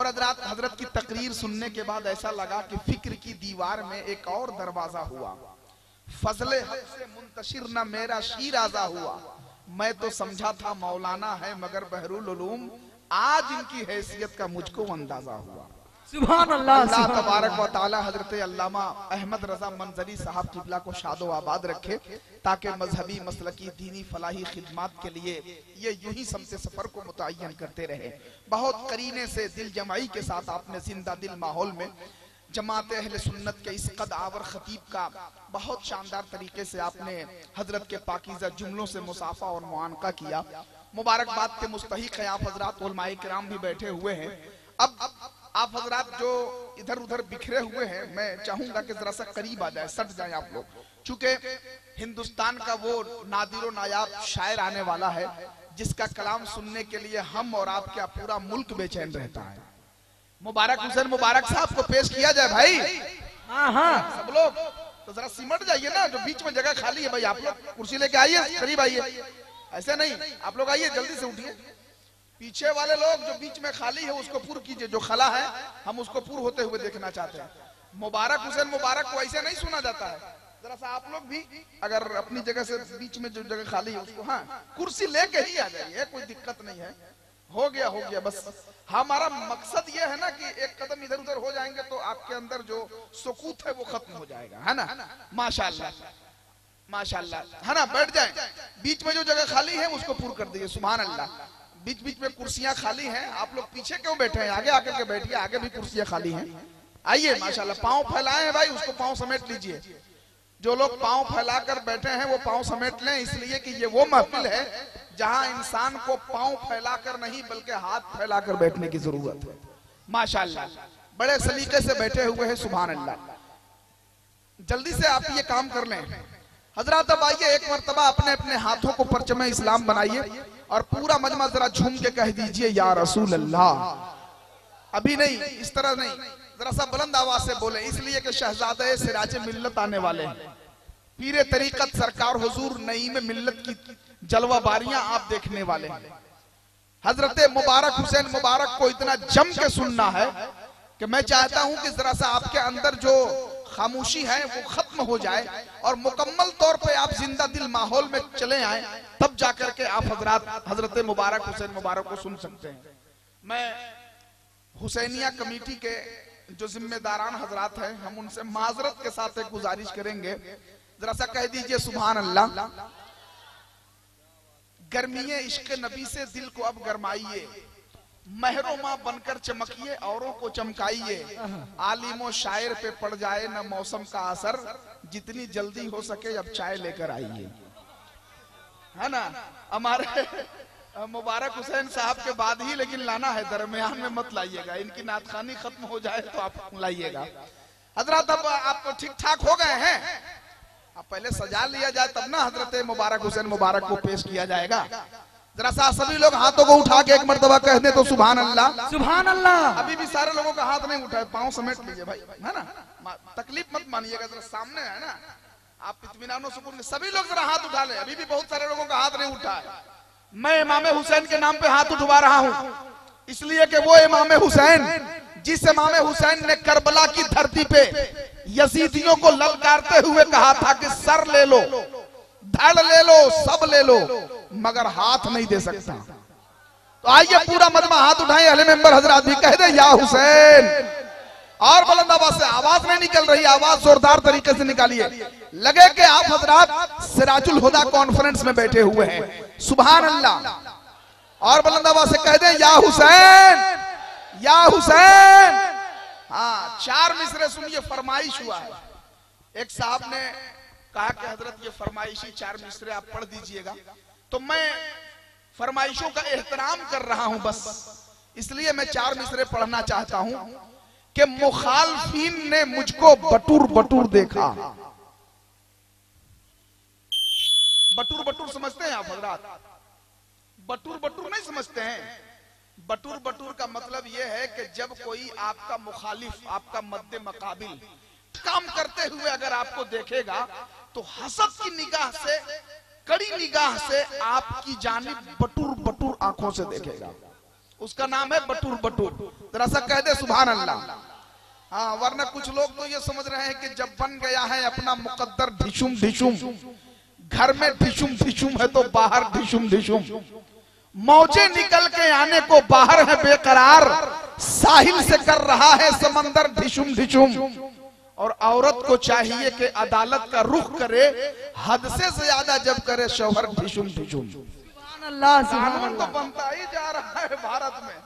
और हजरत की तकरीर सुनने के बाद ऐसा लगा कि फिक्र की दीवार में एक और दरवाजा हुआ। फजले हक से मुंतशिर न मेरा शीराजा हुआ। मैं तो समझा था मौलाना है मगर बहरुल उलूम, आज इनकी हैसियत का मुझको अंदाजा हुआ। सुभान अल्लाह। अल्लाह तबारक व तआला हजरत अल्लामा अहमद रजा मंजरी साहब किबला को शादो आबाद रखे, ताकि मजहबी मसलकी दीनी फलाही खिदमात के लिए ये यूं ही समते सफर को मुतय्यन करते रहे। बहुत करीने से दिल जमाई के साथ आपने जिंदा दिल माहौल में जमात अहले सुन्नत के इस कद आवर खतीब का बहुत शानदार तरीके से आपने हजरत के पाकीज़ा जुमलों से मुसाफा और मुआनका किया। मुबारकबाद के मुस्तहिक है आप हजरात, उलमाए किराम भी बैठे हुए हैं। अब आप हजरात जो इधर उधर बिखरे हुए हैं, मैं चाहूंगा कि जरा सा करीब आ जाए, सट जाए आप लोग, चूंकि हिंदुस्तान का वो नादिरो नायाब शायर आने वाला है जिसका कलाम सुनने के लिए हम और आपका पूरा मुल्क बेचैन रहता है। मुबारक हुसैन मुबारक साहब को पेश किया जाए भाई। हाँ हाँ सब लोग तो जरा सिमट जाइए ना, जो बीच में जगह खाली है भाई आप लोग कुर्सी लेके आइए, करीब आइए। ऐसे नहीं, आप लोग आइए, जल्दी से उठिए। पीछे वाले लोग जो बीच में खाली है उसको पूर्ण कीजिए, जो खला है हम उसको पूर्ण होते हुए देखना चाहते हैं। मुबारक हुसैन मुबारक को ऐसे नहीं सुना जाता है। जरा सा आप लोग भी अगर अपनी जगह से बीच में जो जगह खाली है उसको, हाँ कुर्सी लेके ही आ जाइए, कोई दिक्कत नहीं है। हो गया बस। हमारा मकसद ये है ना कि एक कदम इधर उधर हो जाएंगे तो आपके अंदर जो सुकूत है वो खत्म हो जाएगा, है ना। माशाल्लाह माशाल्लाह, है ना। बैठ जाए, बीच में जो जगह खाली है उसको पूर्ण कर दीजिए। सुभान अल्लाह। बीच बीच में कुर्सियां खाली हैं, आप लोग पीछे क्यों बैठे हैं? आगे आकर के बैठिए, आगे भी कुर्सियां खाली हैं। आइए माशाल्लाह, पांव फैलाए हैं भाई, उसको पांव समेट लीजिए। जो लोग पांव फैलाकर बैठे हैं वो पांव समेट लें, इसलिए कि ये वो महफिल है जहां इंसान को पांव फैलाकर नहीं बल्कि हाथ फैलाकर बैठने की जरूरत है। माशाल्लाह बड़े सलीके से बैठे हुए हैं। सुभान अल्लाह। जल्दी से आप ये काम कर लें हजरात। अब आइए एक मर्तबा अपने अपने हाथों को परचम इस्लाम बनाइए और पूरा मजमा जरा झूम के कह दीजिए या रसूल अल्लाह। अभी नहीं, इस तरह नहीं, जरा सा बुलंद आवाज से बोले, इसलिए कि शहजादे सिराजे मिल्लत आने वाले हैं। पीरे तरीकत सरकार हुजूर नईम मिल्लत की जलवा बारियां आप देखने वाले हैं। हजरत मुबारक हुसैन मुबारक को इतना जम के सुनना है कि मैं चाहता हूं कि जरा सा आपके अंदर जो खामोशी है वो खत्म हो जाए और मुकम्मल तौर पे आप जिंदा दिल माहौल में चले आए, तब जाकर के आप हजरत मुबारक हुसैन मुबारक को सुन सकते हैं। मैं हुसैनिया कमेटी के जो जिम्मेदारान हजरात हैं, हम उनसे माजरत के साथ एक गुजारिश करेंगे, जरा सा कह दीजिए सुभान अल्लाह। गर्मीए इश्क नबी से दिल को अब गरमाइए, महरोमा बनकर चमकिए औरों को चमकाइए। आलिमो शायर पे पड़ जाए न मौसम का असर, जितनी जल्दी हो सके अब चाय लेकर आइए, है ना। हमारे मुबारक हुसैन साहब के बाद ही लेकिन लाना है, दरमियान में मत लाइएगा। इनकी नातखानी खत्म हो जाए तो आप लाइएगा। हजरत अब आप ठीक ठाक हो गए हैं, अब पहले सजा लिया जाए तब ना हजरत मुबारक हुसैन मुबारक को पेश किया जाएगा। जरा सा सभी लोग हाथों को उठा के एक मर्तबा कह दे तो सुभान अल्लाह। सुभान अल्लाह। अभी भी सारे लोगों का हाथ नहीं उठाए, पांव समेट लीजिए भाई, है ना। तकलीफ मत मानिएगा, जरा सामने है ना, आप इत्मीनान सुकून सभी लोग जरा हाथ उठा ले। अभी भी बहुत सारे लोगों का हाथ नहीं उठा है। मैं इमाम हुसैन के नाम पे हाथ उठवा रहा हूँ, इसलिए कि वो इमाम हुसैन जिस इमाम हुसैन ने करबला की धरती पे यजीदियों को ललकारते हुए कहा था कि सर ले लो, धड़ ले लो, सब ले लो, मगर हाथ नहीं दे सकता। तो आइए पूरा मजमा हाथ उठाएं, अहले मेंबर हजरात भी कह दे या हुसैन। और बुलंद आवाज से, आवाज नहीं निकल रही, आवाज जोरदार तरीके से निकालिए, लगे कि आप हजरात सिराजुल हुदा कॉन्फ्रेंस में बैठे हुए हैं। सुभान अल्लाह। और बुलंद आवाज से कह दे या हुसैन या हुसैन। हाँ, 4 मिसरे सुनिए, फरमाइश हुआ है। एक साहब ने कहा कि हजरत ये फरमाइशी 4 मिसरे आप पढ़ दीजिएगा, तो मैं फरमाइशों का एहतराम कर रहा हूं, बस इसलिए मैं 4 मिसरे पढ़ना चाहता हूं कि मुखालफीन ने मुझको बटूर बटूर देखा। बटूर बटूर समझते हैं आप हजरात? बटूर बटूर नहीं समझते हैं? बटूर बटूर का मतलब यह है कि जब कोई आपका मुखालिफ, आपका मद्दे मकाबिल काम करते हुए अगर आपको देखेगा तो हसद की निगाह से, कड़ी निगाह से आपकी जानिब बटूर बटूर आंखों से देखेगा। उसका नाम है बटूर बटूर। जरा सा कह दे सुभान अल्लाह। हाँ, वरना कुछ लोग तो ये समझ रहे हैं कि जब बन गया है अपना मुकद्दर ढिशुम ढिशुम, घर में ढिशुम ढिशुम है तो बाहर ढिशुम ढिशुम, मौजे निकल के आने को बाहर है बेकरार, साहिल से कर रहा है समंदर ढिशुम ढिशुम। और औरत को चाहिए कि अदालत का रुख करे, हद से ज्यादा जब करे शौहर ढिशुम ढिशुम। सुभान अल्लाह, सुभान कानून तो अल्लाह। बनता ही जा रहा है भारत में।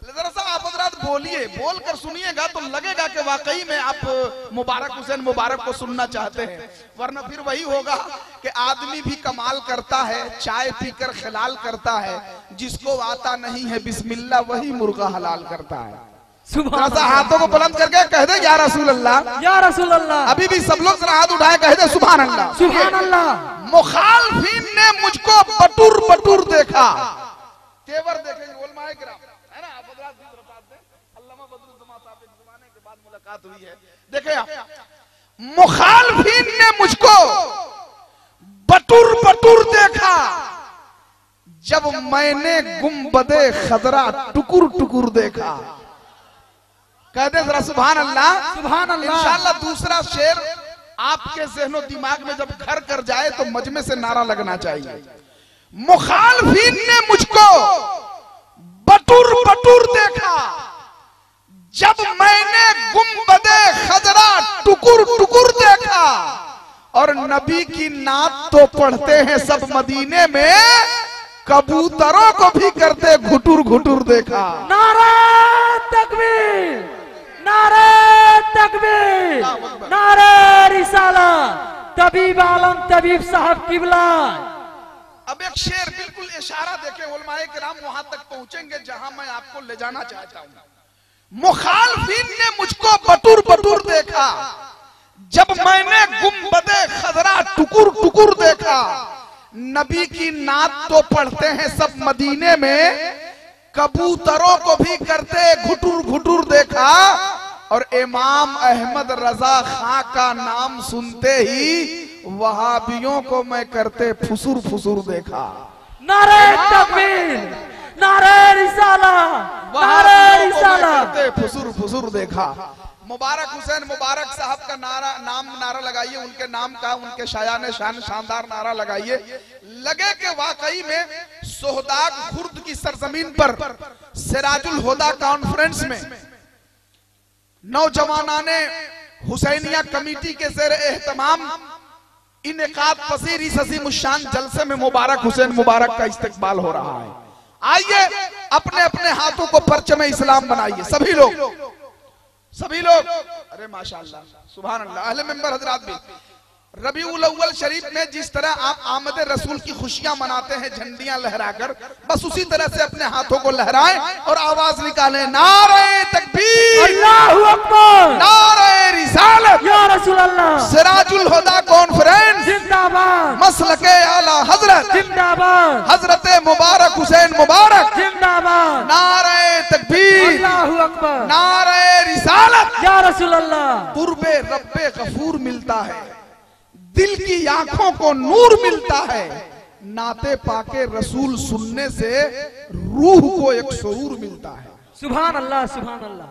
जरा सा आप हजरात बोलिए, बोल कर सुनिएगा तो लगेगा कि वाकई में आप मुबारक हुसैन मुबारक को सुनना चाहते हैं, वरना फिर वही होगा कि आदमी भी कमाल करता है, चाय पीकर खिलाल करता है, जिसको आता नहीं है बिस्मिल्लाह वही मुर्गा हलाल करता है। सुभान जरा सा हाथों को बुलंद करके कह दे या रसूल अल्लाह। या रसूल अल्लाह। अभी भी सब लोग जरा हाथ उठाए कह दे सुभान अल्लाह। सुभान अल्लाह। मुखालफीन ने मुझको बटूर बटूर देखा, तेवर देखे उलमाए किराम है ना, आप हजरात भी बताते हैं, अल्लामा बदरुद्दोमा साहब एक ज़माने के बाद मुलाकात हुई है। देखे आप, मुखालफीन ने मुझको बटूर बटूर देखा जब मैंने गुंबदे खजरा टुकुर टुकुर देखा। कहते जरा सुभान अल्लाह। सुभान अल्लाह। इंशाअल्लाह दूसरा शेर आपके ज़हनो दिमाग में जब घर कर जाए तो मजमे से नारा लगना चाहिए। मुखालफीन ने मुझको बटूर बटूर देखा जब मैंने गुंबदे खजरा टुकुर टुकुर देखा, और नबी की नात तो पढ़ते हैं सब मदीने में, कबूतरों को भी करते घुटुर घुटुर देखा। नारे तकबीर, नारे तकबीर, नारे रिसाला, तबीब आलम तबीब साहब किबला। अब एक शेर बिल्कुल इशारा देके उलमाए किराम वहां तक पहुंचेंगे जहां मैं आपको ले जाना चाहता हूं। मुखालफीन ने मुझको बटूर बटूर देखा जब मैंने गुंबदे खजरा टुकुर टुकुर देखा, नबी की नात तो पढ़ते हैं सब मदीने में, कबूतरों को भी करते घुटुर घुटुर देखा, और इमाम अहमद रजा खां का नाम सुनते ही वहाबियों को मैं करते फुसुर फुसुर देखा। नारे तकबीर, नारे रिसाला, नारे रिसाला, करते फुसुर फुसुर देखा। मुबारक हुसैन मुबारक साहब का नारा लगाइए, उनके नाम का, उनके शायाने शान शानदार नारा लगाइए। लगे कि वाकई में सोहदाग खुर्द की सरजमीन पर सिराजुल हुदा कॉन्फ्रेंस में नौजवानाने हुसैनिया कमेटी के ज़ेर एहतमाम इनेकाद पसीर इस अज़ीमुश्शान जलसे में मुबारक हुसैन मुबारक का इस्तकबाल हो रहा है। आइए अपने अपने हाथों को परचम इस्लाम बनाइए सभी लोग, सभी लोग। अरे माशाअल्लाह, सुभान अल्लाह। अहले मेंबर हजरात भी रबीउल अव्वल शरीफ में जिस तरह आप आमद रसूल की खुशियां मनाते हैं झंडियां लहराकर, बस उसी तरह से अपने हाथों को लहराएं और आवाज निकालें, नारे तकबीर, अल्लाहु अकबर, नारे रिसालत, या रसूल अल्लाह, सिराजुल हुदा कॉन्फ्रेंस जिंदाबाद, मसलके आला हजरत जिंदाबाद, हजरत मुबारक हुसैन मुबारक, जिंदाबाद, नारे तकबीर, अल्लाहु अकबर, नारे रिसालत। या रसूल अल्लाह। कुर्बे रब्बे गफूर मिलता है, दिल की आंखों को नूर मिलता है, नाते पाके रसूल सुनने से रूह को एक सुरूर मिलता है। सुभान अल्लाह, सुभान अल्लाह।